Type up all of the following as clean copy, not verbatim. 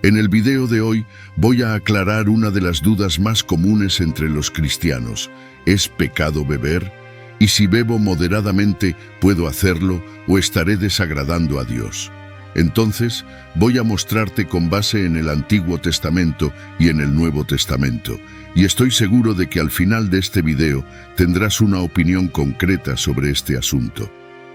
En el video de hoy voy a aclarar una de las dudas más comunes entre los cristianos. ¿Es pecado beber? Y si bebo moderadamente, ¿puedo hacerlo o estaré desagradando a Dios? Entonces, voy a mostrarte con base en el Antiguo Testamento y en el Nuevo Testamento, y estoy seguro de que al final de este video tendrás una opinión concreta sobre este asunto.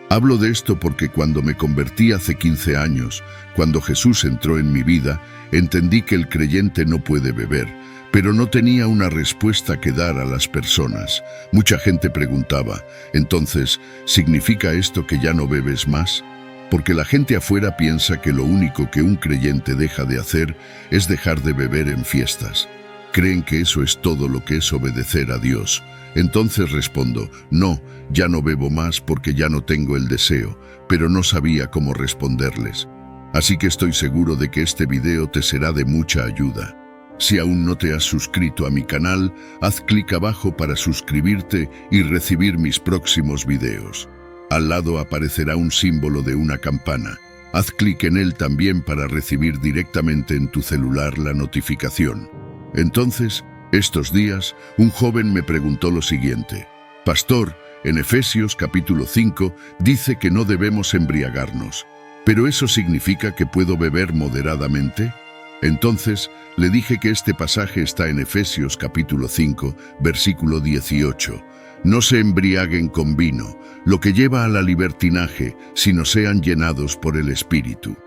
Hablo de esto porque cuando me convertí hace 15 años, cuando Jesús entró en mi vida, entendí que el creyente no puede beber, pero no tenía una respuesta que dar a las personas. Mucha gente preguntaba, entonces, ¿significa esto que ya no bebes más? Porque la gente afuera piensa que lo único que un creyente deja de hacer es dejar de beber en fiestas. Creen que eso es todo lo que es obedecer a Dios. Entonces respondo, no, ya no bebo más porque ya no tengo el deseo, pero no sabía cómo responderles. Así que estoy seguro de que este video te será de mucha ayuda. Si aún no te has suscrito a mi canal, haz clic abajo para suscribirte y recibir mis próximos videos. Al lado aparecerá un símbolo de una campana. Haz clic en él también para recibir directamente en tu celular la notificación. Entonces, estos días, un joven me preguntó lo siguiente: Pastor, en Efesios capítulo 5 dice que no debemos embriagarnos, ¿pero eso significa que puedo beber moderadamente? Entonces, le dije que este pasaje está en Efesios capítulo 5, versículo 18. No se embriaguen con vino, lo que lleva a la libertinaje, sino sean llenados por el Espíritu.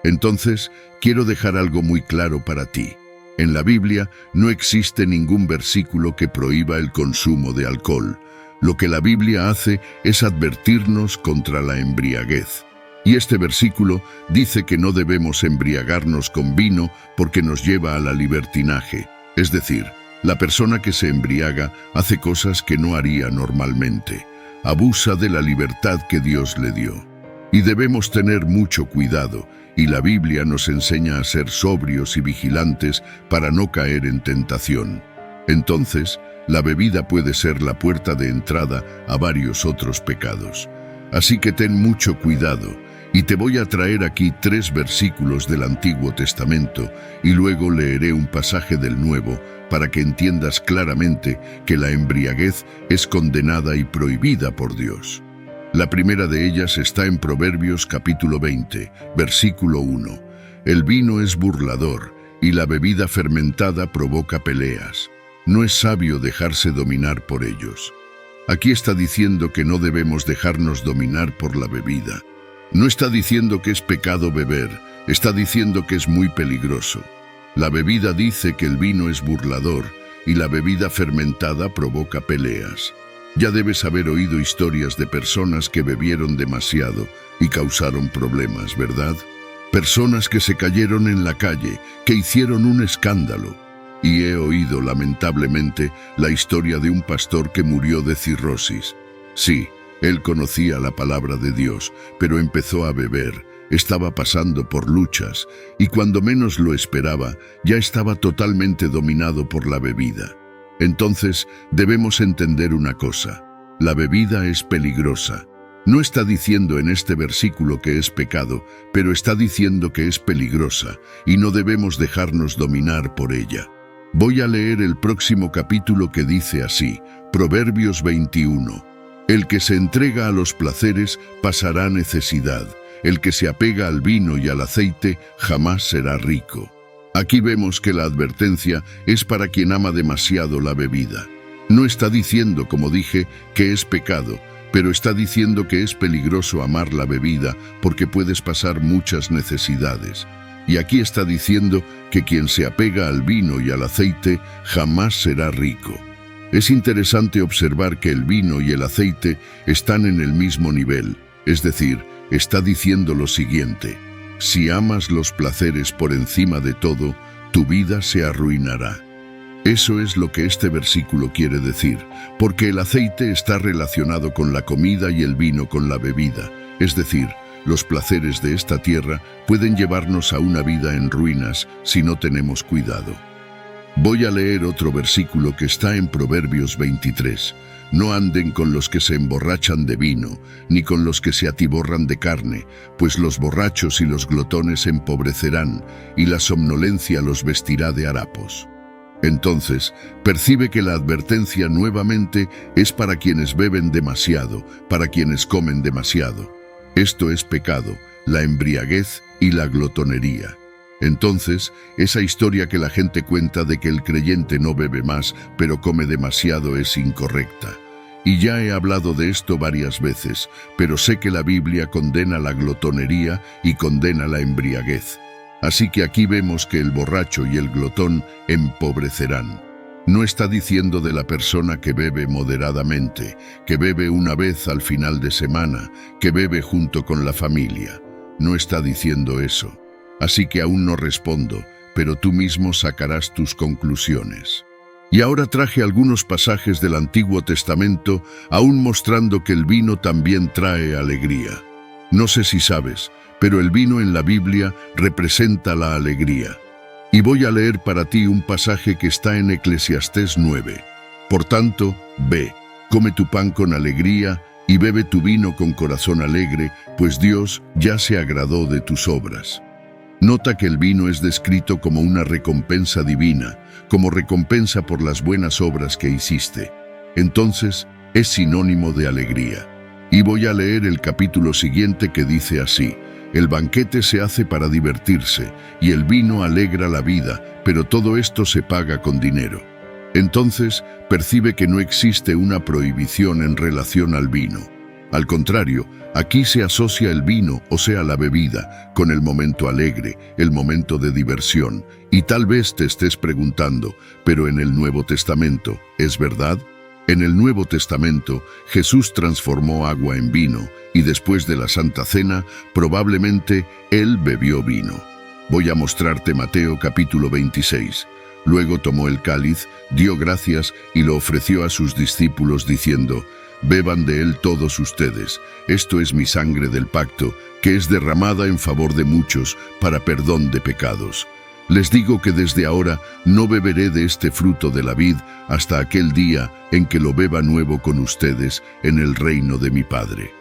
Entonces, quiero dejar algo muy claro para ti. En la Biblia no existe ningún versículo que prohíba el consumo de alcohol. Lo que la Biblia hace es advertirnos contra la embriaguez. Y este versículo dice que no debemos embriagarnos con vino porque nos lleva a la libertinaje. Es decir, la persona que se embriaga hace cosas que no haría normalmente. Abusa de la libertad que Dios le dio. Y debemos tener mucho cuidado, y la Biblia nos enseña a ser sobrios y vigilantes para no caer en tentación. Entonces, la bebida puede ser la puerta de entrada a varios otros pecados. Así que ten mucho cuidado, y te voy a traer aquí 3 versículos del Antiguo Testamento, y luego leeré un pasaje del Nuevo, para que entiendas claramente que la embriaguez es condenada y prohibida por Dios. La primera de ellas está en Proverbios capítulo 20, versículo 1. El vino es burlador, y la bebida fermentada provoca peleas. No es sabio dejarse dominar por ellos. Aquí está diciendo que no debemos dejarnos dominar por la bebida. No está diciendo que es pecado beber, está diciendo que es muy peligroso. La bebida dice que el vino es burlador, y la bebida fermentada provoca peleas. Ya debes haber oído historias de personas que bebieron demasiado y causaron problemas, ¿verdad? Personas que se cayeron en la calle, que hicieron un escándalo. Y he oído, lamentablemente, la historia de un pastor que murió de cirrosis. Sí, él conocía la palabra de Dios, pero empezó a beber, estaba pasando por luchas, y cuando menos lo esperaba, ya estaba totalmente dominado por la bebida. Entonces, debemos entender una cosa: la bebida es peligrosa. No está diciendo en este versículo que es pecado, pero está diciendo que es peligrosa, y no debemos dejarnos dominar por ella. Voy a leer el próximo capítulo que dice así, Proverbios 21. El que se entrega a los placeres pasará necesidad. El que se apega al vino y al aceite jamás será rico. Aquí vemos que la advertencia es para quien ama demasiado la bebida. No está diciendo, como dije, que es pecado, pero está diciendo que es peligroso amar la bebida porque puedes pasar muchas necesidades. Y aquí está diciendo que quien se apega al vino y al aceite jamás será rico. Es interesante observar que el vino y el aceite están en el mismo nivel, es decir, está diciendo lo siguiente: si amas los placeres por encima de todo, tu vida se arruinará. Eso es lo que este versículo quiere decir, porque el aceite está relacionado con la comida y el vino con la bebida, es decir, los placeres de esta tierra pueden llevarnos a una vida en ruinas si no tenemos cuidado. Voy a leer otro versículo que está en Proverbios 23. No anden con los que se emborrachan de vino, ni con los que se atiborran de carne, pues los borrachos y los glotones empobrecerán, y la somnolencia los vestirá de harapos. Entonces, percibe que la advertencia nuevamente es para quienes beben demasiado, para quienes comen demasiado. Esto es pecado, la embriaguez y la glotonería. Entonces, esa historia que la gente cuenta de que el creyente no bebe más, pero come demasiado es incorrecta. Y ya he hablado de esto varias veces, pero sé que la Biblia condena la glotonería y condena la embriaguez. Así que aquí vemos que el borracho y el glotón empobrecerán. No está diciendo de la persona que bebe moderadamente, que bebe una vez al final de semana, que bebe junto con la familia. No está diciendo eso. Así que aún no respondo, pero tú mismo sacarás tus conclusiones. Y ahora traje algunos pasajes del Antiguo Testamento, aún mostrando que el vino también trae alegría. No sé si sabes, pero el vino en la Biblia representa la alegría. Y voy a leer para ti un pasaje que está en Eclesiastés 9. Por tanto, ve, come tu pan con alegría y bebe tu vino con corazón alegre, pues Dios ya se agradó de tus obras. Nota que el vino es descrito como una recompensa divina, como recompensa por las buenas obras que hiciste. Entonces, es sinónimo de alegría. Y voy a leer el capítulo siguiente que dice así: el banquete se hace para divertirse, y el vino alegra la vida, pero todo esto se paga con dinero. Entonces, percibe que no existe una prohibición en relación al vino. Al contrario, aquí se asocia el vino, o sea la bebida, con el momento alegre, el momento de diversión. Y tal vez te estés preguntando, ¿pero en el Nuevo Testamento es verdad? En el Nuevo Testamento, Jesús transformó agua en vino, y después de la Santa Cena, probablemente Él bebió vino. Voy a mostrarte Mateo capítulo 26. Luego tomó el cáliz, dio gracias y lo ofreció a sus discípulos diciendo: beban de él todos ustedes, esto es mi sangre del pacto, que es derramada en favor de muchos para perdón de pecados. Les digo que desde ahora no beberé de este fruto de la vid hasta aquel día en que lo beba nuevo con ustedes en el reino de mi Padre.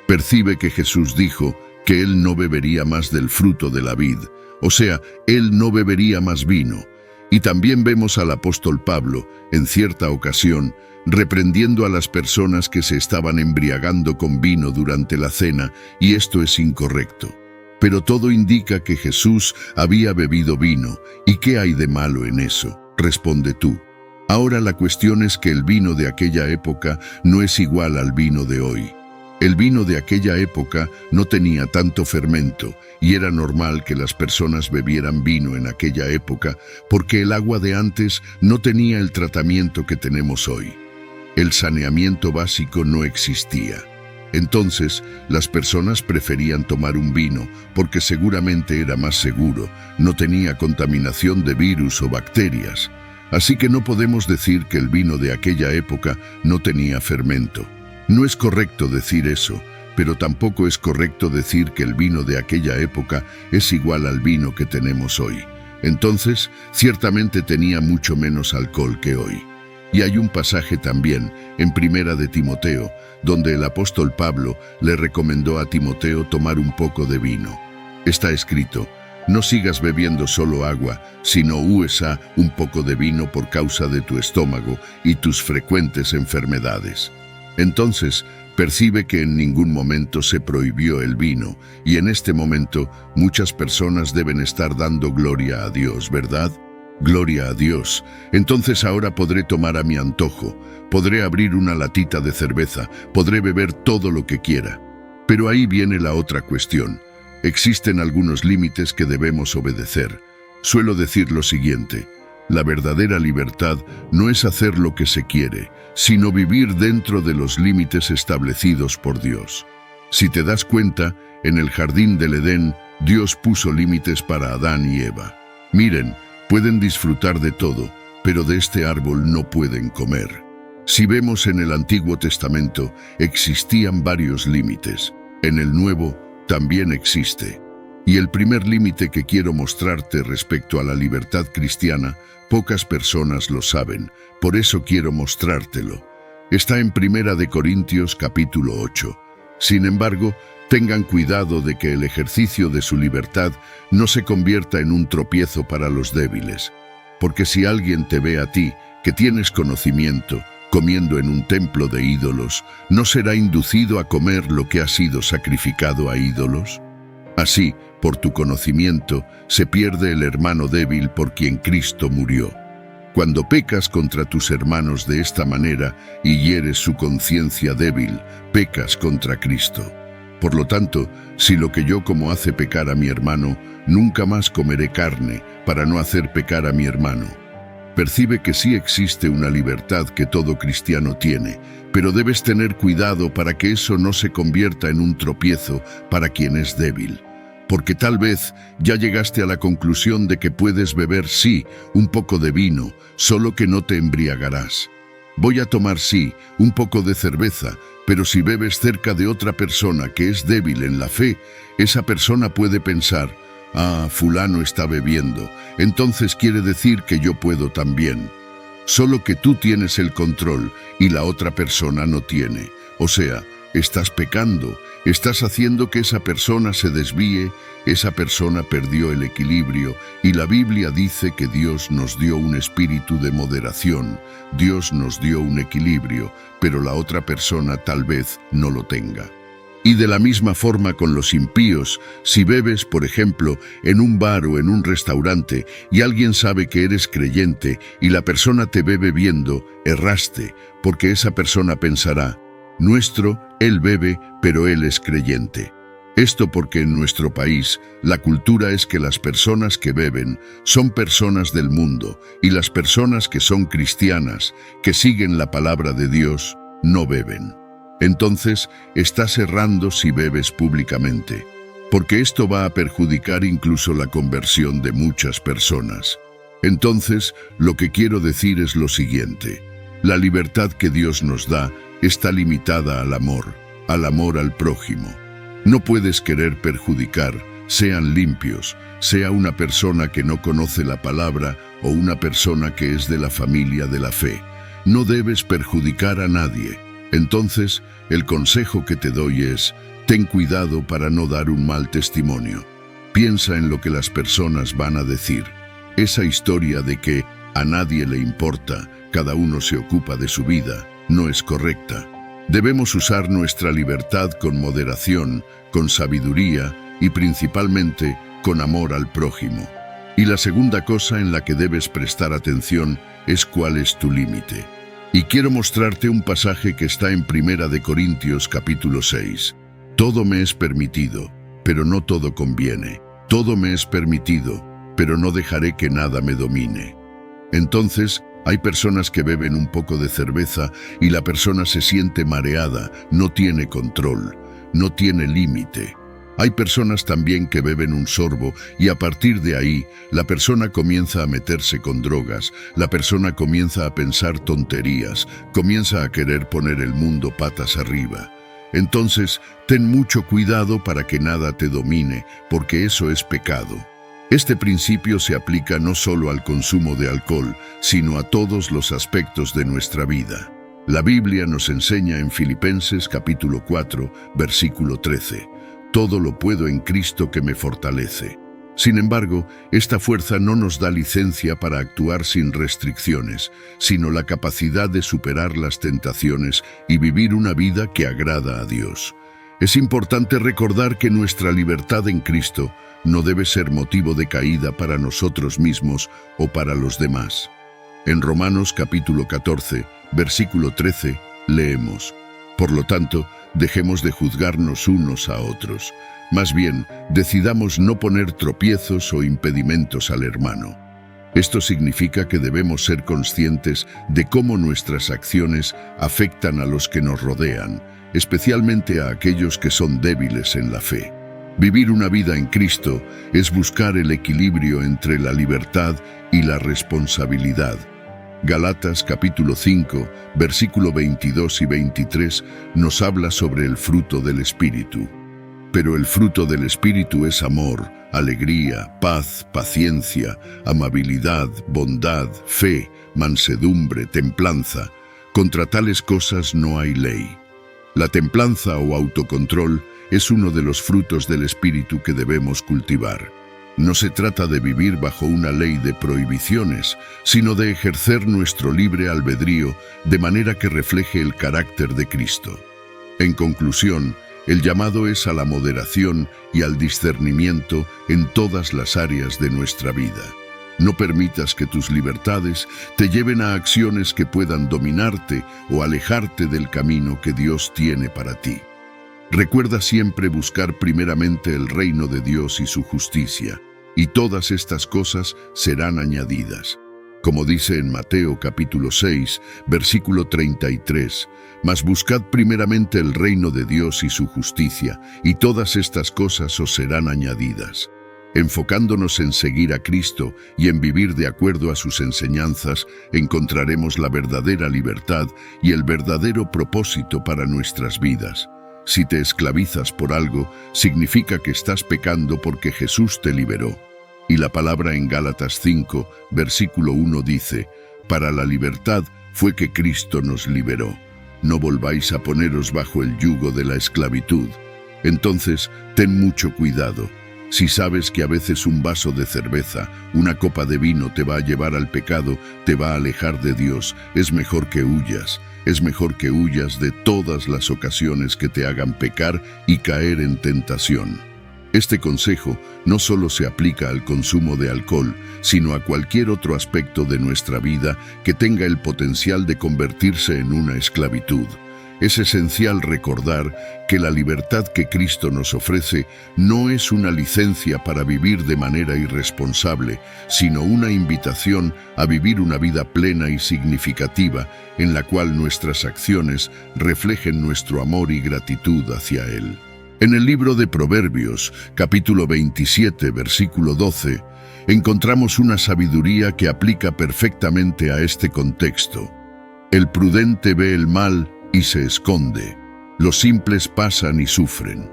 Percibe que Jesús dijo que Él no bebería más del fruto de la vid, o sea, Él no bebería más vino. Y también vemos al apóstol Pablo, en cierta ocasión, reprendiendo a las personas que se estaban embriagando con vino durante la cena, y esto es incorrecto. Pero todo indica que Jesús había bebido vino, ¿y qué hay de malo en eso? Responde tú. Ahora la cuestión es que el vino de aquella época no es igual al vino de hoy. El vino de aquella época no tenía tanto fermento, y era normal que las personas bebieran vino en aquella época porque el agua de antes no tenía el tratamiento que tenemos hoy. El saneamiento básico no existía. Entonces, las personas preferían tomar un vino porque seguramente era más seguro, no tenía contaminación de virus o bacterias. Así que no podemos decir que el vino de aquella época no tenía fermento. No es correcto decir eso, pero tampoco es correcto decir que el vino de aquella época es igual al vino que tenemos hoy. Entonces, ciertamente tenía mucho menos alcohol que hoy. Y hay un pasaje también, en Primera de Timoteo, donde el apóstol Pablo le recomendó a Timoteo tomar un poco de vino. Está escrito: no sigas bebiendo solo agua, sino usa un poco de vino por causa de tu estómago y tus frecuentes enfermedades. Entonces, percibe que en ningún momento se prohibió el vino, y en este momento muchas personas deben estar dando gloria a Dios, ¿verdad? Gloria a Dios. Entonces ahora podré tomar a mi antojo, podré abrir una latita de cerveza, podré beber todo lo que quiera. Pero ahí viene la otra cuestión. Existen algunos límites que debemos obedecer. Suelo decir lo siguiente: la verdadera libertad no es hacer lo que se quiere, sino vivir dentro de los límites establecidos por Dios. Si te das cuenta, en el jardín del Edén, Dios puso límites para Adán y Eva. Miren, pueden disfrutar de todo, pero de este árbol no pueden comer. Si vemos en el Antiguo Testamento, existían varios límites. En el Nuevo también existe. Y el primer límite que quiero mostrarte respecto a la libertad cristiana, pocas personas lo saben, por eso quiero mostrártelo. Está en Primera de Corintios capítulo 8. Sin embargo, tengan cuidado de que el ejercicio de su libertad no se convierta en un tropiezo para los débiles. Porque si alguien te ve a ti, que tienes conocimiento, comiendo en un templo de ídolos, ¿no será inducido a comer lo que ha sido sacrificado a ídolos? Así, por tu conocimiento, se pierde el hermano débil por quien Cristo murió. Cuando pecas contra tus hermanos de esta manera y hieres su conciencia débil, pecas contra Cristo. Por lo tanto, si lo que yo como hace pecar a mi hermano, nunca más comeré carne para no hacer pecar a mi hermano. Percibe que sí existe una libertad que todo cristiano tiene, pero debes tener cuidado para que eso no se convierta en un tropiezo para quien es débil. Porque tal vez ya llegaste a la conclusión de que puedes beber, sí, un poco de vino, solo que no te embriagarás. Voy a tomar, sí, un poco de cerveza, pero si bebes cerca de otra persona que es débil en la fe, esa persona puede pensar, fulano está bebiendo, entonces quiere decir que yo puedo también. Solo que tú tienes el control y la otra persona no tiene. O sea, estás pecando, estás haciendo que esa persona se desvíe, esa persona perdió el equilibrio y la Biblia dice que Dios nos dio un espíritu de moderación, Dios nos dio un equilibrio, pero la otra persona tal vez no lo tenga. Y de la misma forma con los impíos, si bebes, por ejemplo, en un bar o en un restaurante y alguien sabe que eres creyente y la persona te ve bebiendo, erraste, porque esa persona pensará, él bebe, pero él es creyente. Esto porque en nuestro país la cultura es que las personas que beben son personas del mundo y las personas que son cristianas, que siguen la palabra de Dios, no beben. Entonces, estás errando si bebes públicamente, porque esto va a perjudicar incluso la conversión de muchas personas. Entonces, lo que quiero decir es lo siguiente. La libertad que Dios nos da está limitada al amor al prójimo. No puedes querer perjudicar, sean limpios, sea una persona que no conoce la palabra o una persona que es de la familia de la fe. No debes perjudicar a nadie. Entonces, el consejo que te doy es, ten cuidado para no dar un mal testimonio. Piensa en lo que las personas van a decir. Esa historia de que a nadie le importa, cada uno se ocupa de su vida, no es correcta. Debemos usar nuestra libertad con moderación, con sabiduría y principalmente con amor al prójimo. Y la segunda cosa en la que debes prestar atención es cuál es tu límite. Y quiero mostrarte un pasaje que está en Primera de Corintios capítulo 6. Todo me es permitido, pero no todo conviene. Todo me es permitido, pero no dejaré que nada me domine. Entonces, hay personas que beben un poco de cerveza y la persona se siente mareada, no tiene control, no tiene límite. Hay personas también que beben un sorbo y a partir de ahí la persona comienza a meterse con drogas, la persona comienza a pensar tonterías, comienza a querer poner el mundo patas arriba. Entonces, ten mucho cuidado para que nada te domine, porque eso es pecado. Este principio se aplica no solo al consumo de alcohol, sino a todos los aspectos de nuestra vida. La Biblia nos enseña en Filipenses capítulo 4, versículo 13, todo lo puedo en Cristo que me fortalece. Sin embargo, esta fuerza no nos da licencia para actuar sin restricciones, sino la capacidad de superar las tentaciones y vivir una vida que agrada a Dios. Es importante recordar que nuestra libertad en Cristo no debe ser motivo de caída para nosotros mismos o para los demás. En Romanos capítulo 14, versículo 13, leemos, por lo tanto, dejemos de juzgarnos unos a otros. Más bien, decidamos no poner tropiezos o impedimentos al hermano. Esto significa que debemos ser conscientes de cómo nuestras acciones afectan a los que nos rodean, especialmente a aquellos que son débiles en la fe. Vivir una vida en Cristo es buscar el equilibrio entre la libertad y la responsabilidad. Galatas capítulo 5, versículo 22 y 23 nos habla sobre el fruto del Espíritu. Pero el fruto del Espíritu es amor, alegría, paz, paciencia, amabilidad, bondad, fe, mansedumbre, templanza. Contra tales cosas no hay ley. La templanza o autocontrol es uno de los frutos del espíritu que debemos cultivar. No se trata de vivir bajo una ley de prohibiciones, sino de ejercer nuestro libre albedrío de manera que refleje el carácter de Cristo. En conclusión, el llamado es a la moderación y al discernimiento en todas las áreas de nuestra vida. No permitas que tus libertades te lleven a acciones que puedan dominarte o alejarte del camino que Dios tiene para ti. Recuerda siempre buscar primeramente el reino de Dios y su justicia, y todas estas cosas serán añadidas. Como dice en Mateo capítulo 6, versículo 33, «Mas buscad primeramente el reino de Dios y su justicia, y todas estas cosas os serán añadidas». Enfocándonos en seguir a Cristo y en vivir de acuerdo a sus enseñanzas, encontraremos la verdadera libertad y el verdadero propósito para nuestras vidas. Si te esclavizas por algo, significa que estás pecando porque Jesús te liberó. Y la palabra en Gálatas 5, versículo 1 dice, «Para la libertad fue que Cristo nos liberó. No volváis a poneros bajo el yugo de la esclavitud». Entonces, ten mucho cuidado. Si sabes que a veces un vaso de cerveza, una copa de vino te va a llevar al pecado, te va a alejar de Dios, es mejor que huyas. Es mejor que huyas de todas las ocasiones que te hagan pecar y caer en tentación. Este consejo no solo se aplica al consumo de alcohol, sino a cualquier otro aspecto de nuestra vida que tenga el potencial de convertirse en una esclavitud. Es esencial recordar que la libertad que Cristo nos ofrece no es una licencia para vivir de manera irresponsable, sino una invitación a vivir una vida plena y significativa en la cual nuestras acciones reflejen nuestro amor y gratitud hacia Él. En el libro de Proverbios, capítulo 27, versículo 12, encontramos una sabiduría que aplica perfectamente a este contexto. El prudente ve el mal y se esconde. Los simples pasan y sufren.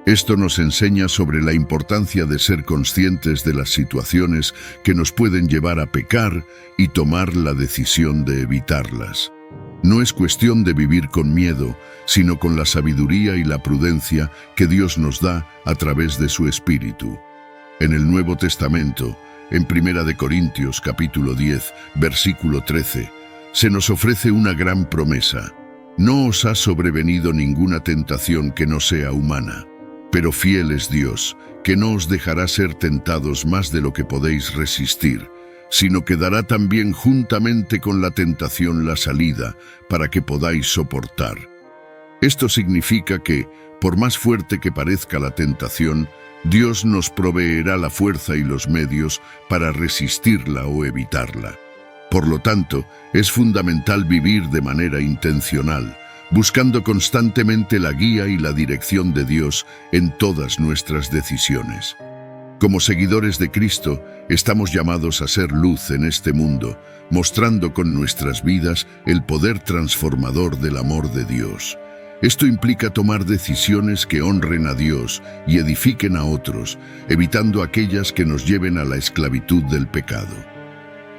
Esto nos enseña sobre la importancia de ser conscientes de las situaciones que nos pueden llevar a pecar y tomar la decisión de evitarlas. No es cuestión de vivir con miedo, sino con la sabiduría y la prudencia que Dios nos da a través de su Espíritu. En el Nuevo Testamento, en 1 Corintios capítulo 10, versículo 13, se nos ofrece una gran promesa. No os ha sobrevenido ninguna tentación que no sea humana, pero fiel es Dios, que no os dejará ser tentados más de lo que podéis resistir, sino que dará también juntamente con la tentación la salida para que podáis soportar. Esto significa que, por más fuerte que parezca la tentación, Dios nos proveerá la fuerza y los medios para resistirla o evitarla. Por lo tanto, es fundamental vivir de manera intencional, buscando constantemente la guía y la dirección de Dios en todas nuestras decisiones. Como seguidores de Cristo, estamos llamados a ser luz en este mundo, mostrando con nuestras vidas el poder transformador del amor de Dios. Esto implica tomar decisiones que honren a Dios y edifiquen a otros, evitando aquellas que nos lleven a la esclavitud del pecado.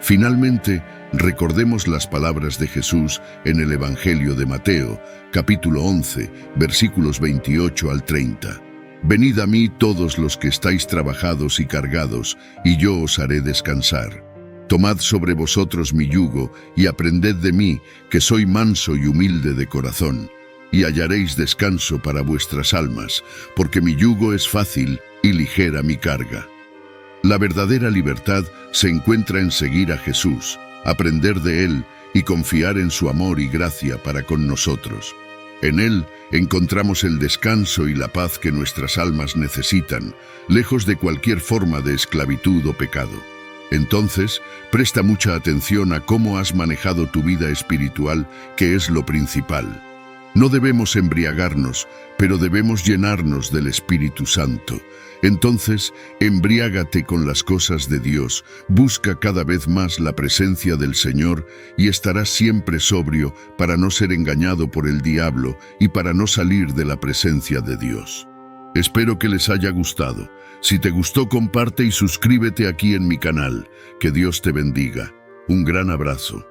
Finalmente, recordemos las palabras de Jesús en el Evangelio de Mateo, capítulo 11, versículos 28 al 30. «Venid a mí todos los que estáis trabajados y cargados, y yo os haré descansar. Tomad sobre vosotros mi yugo y aprended de mí, que soy manso y humilde de corazón, y hallaréis descanso para vuestras almas, porque mi yugo es fácil y ligera mi carga». La verdadera libertad se encuentra en seguir a Jesús, aprender de Él y confiar en su amor y gracia para con nosotros. En Él encontramos el descanso y la paz que nuestras almas necesitan, lejos de cualquier forma de esclavitud o pecado. Entonces, presta mucha atención a cómo has manejado tu vida espiritual, que es lo principal. No debemos embriagarnos, pero debemos llenarnos del Espíritu Santo. Entonces, embriágate con las cosas de Dios, busca cada vez más la presencia del Señor y estarás siempre sobrio para no ser engañado por el diablo y para no salir de la presencia de Dios. Espero que les haya gustado. Si te gustó, comparte y suscríbete aquí en mi canal. Que Dios te bendiga. Un gran abrazo.